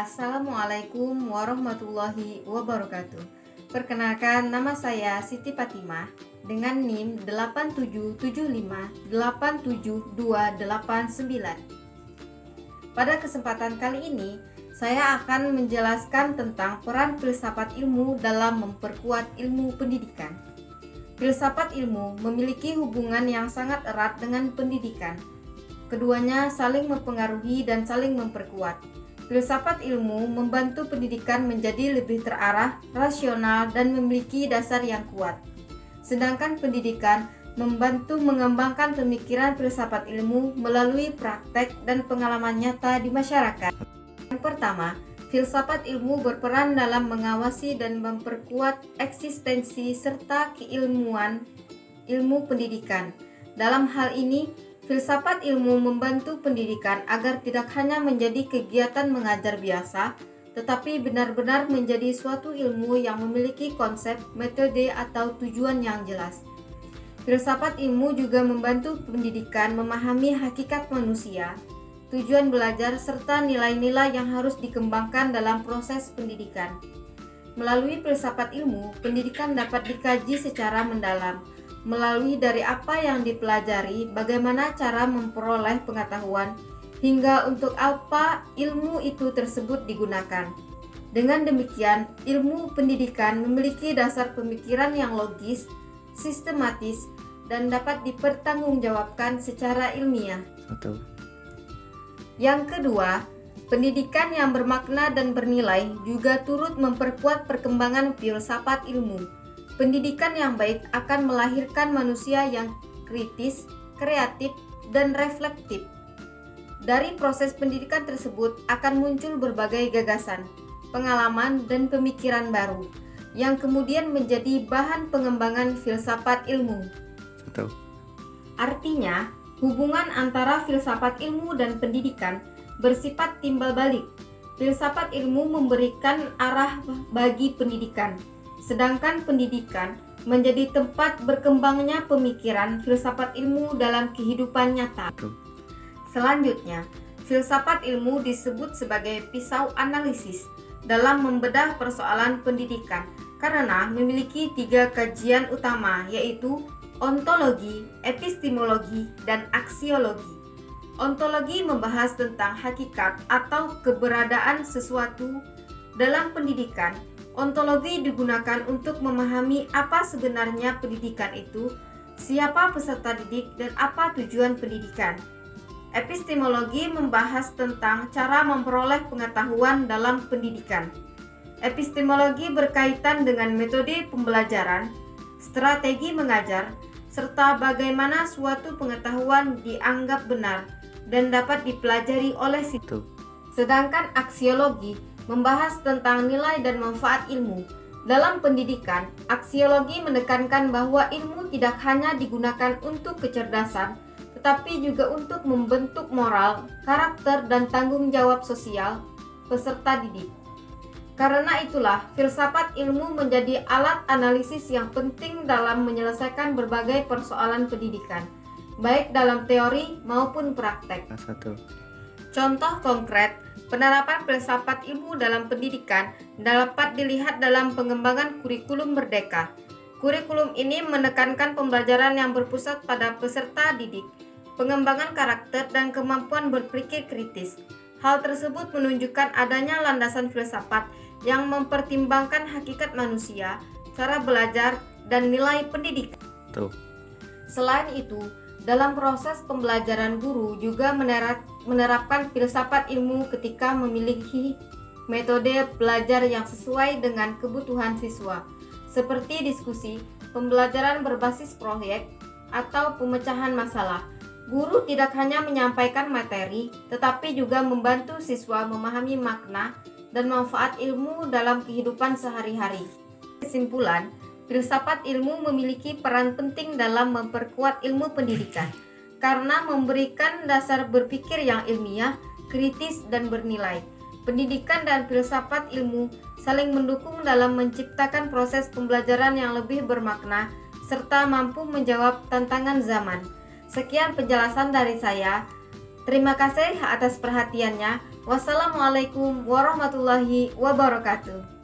Assalamualaikum warahmatullahi wabarakatuh. Perkenalkan, nama saya Siti Fatimah dengan NIM 877587289. Pada kesempatan kali ini, saya akan menjelaskan tentang peran filsafat ilmu dalam memperkuat ilmu pendidikan. Filsafat ilmu memiliki hubungan yang sangat erat dengan pendidikan. Keduanya saling mempengaruhi dan saling memperkuat. Filsafat ilmu membantu pendidikan menjadi lebih terarah, rasional, dan memiliki dasar yang kuat. Sedangkan pendidikan membantu mengembangkan pemikiran filsafat ilmu melalui praktek dan pengalaman nyata di masyarakat. Yang pertama, filsafat ilmu berperan dalam mengawasi dan memperkuat eksistensi serta keilmuan ilmu pendidikan. Dalam hal ini, filsafat ilmu membantu pendidikan agar tidak hanya menjadi kegiatan mengajar biasa, tetapi benar-benar menjadi suatu ilmu yang memiliki konsep, metode, atau tujuan yang jelas. Filsafat ilmu juga membantu pendidikan memahami hakikat manusia, tujuan belajar, serta nilai-nilai yang harus dikembangkan dalam proses pendidikan. Melalui filsafat ilmu, pendidikan dapat dikaji secara mendalam, melalui dari apa yang dipelajari, bagaimana cara memperoleh pengetahuan, hingga untuk apa ilmu itu tersebut digunakan. Dengan demikian, ilmu pendidikan memiliki dasar pemikiran yang logis, sistematis, dan dapat dipertanggungjawabkan secara ilmiah. Yang kedua, pendidikan yang bermakna dan bernilai juga turut memperkuat perkembangan filsafat ilmu. Pendidikan yang baik akan melahirkan manusia yang kritis, kreatif, dan reflektif. Dari proses pendidikan tersebut akan muncul berbagai gagasan, pengalaman, dan pemikiran baru yang kemudian menjadi bahan pengembangan filsafat ilmu. Artinya, hubungan antara filsafat ilmu dan pendidikan bersifat timbal balik. Filsafat ilmu memberikan arah bagi pendidikan, sedangkan pendidikan menjadi tempat berkembangnya pemikiran filsafat ilmu dalam kehidupan nyata. Selanjutnya, filsafat ilmu disebut sebagai pisau analisis dalam membedah persoalan pendidikan karena memiliki 3 kajian utama, yaitu ontologi, epistemologi, dan aksiologi. Ontologi membahas tentang hakikat atau keberadaan sesuatu. Dalam pendidikan, ontologi digunakan untuk memahami apa sebenarnya pendidikan itu, siapa peserta didik, dan apa tujuan pendidikan. Epistemologi membahas tentang cara memperoleh pengetahuan dalam pendidikan. Epistemologi berkaitan dengan metode pembelajaran, strategi mengajar, serta bagaimana suatu pengetahuan dianggap benar dan dapat dipelajari oleh situ. Sedangkan aksiologi membahas tentang nilai dan manfaat ilmu. Dalam pendidikan, aksiologi menekankan bahwa ilmu tidak hanya digunakan untuk kecerdasan, tetapi juga untuk membentuk moral, karakter, dan tanggung jawab sosial peserta didik. Karena itulah, filsafat ilmu menjadi alat analisis yang penting dalam menyelesaikan berbagai persoalan pendidikan, baik dalam teori maupun praktek. Contoh konkret penerapan filsafat ilmu dalam pendidikan dapat dilihat dalam pengembangan kurikulum merdeka. Kurikulum ini menekankan pembelajaran yang berpusat pada peserta didik, pengembangan karakter, dan kemampuan berpikir kritis. Hal tersebut menunjukkan adanya landasan filsafat yang mempertimbangkan hakikat manusia, cara belajar, dan nilai pendidikan. Selain itu, dalam proses pembelajaran guru juga menerapkan filsafat ilmu ketika memiliki metode belajar yang sesuai dengan kebutuhan siswa, seperti diskusi, pembelajaran berbasis proyek, atau pemecahan masalah. Guru tidak hanya menyampaikan materi, tetapi juga membantu siswa memahami makna dan manfaat ilmu dalam kehidupan sehari-hari. Kesimpulan, filsafat ilmu memiliki peran penting dalam memperkuat ilmu pendidikan karena memberikan dasar berpikir yang ilmiah, kritis, dan bernilai. Pendidikan dan filsafat ilmu saling mendukung dalam menciptakan proses pembelajaran yang lebih bermakna serta mampu menjawab tantangan zaman. Sekian penjelasan dari saya. Terima kasih atas perhatiannya. Wassalamualaikum warahmatullahi wabarakatuh.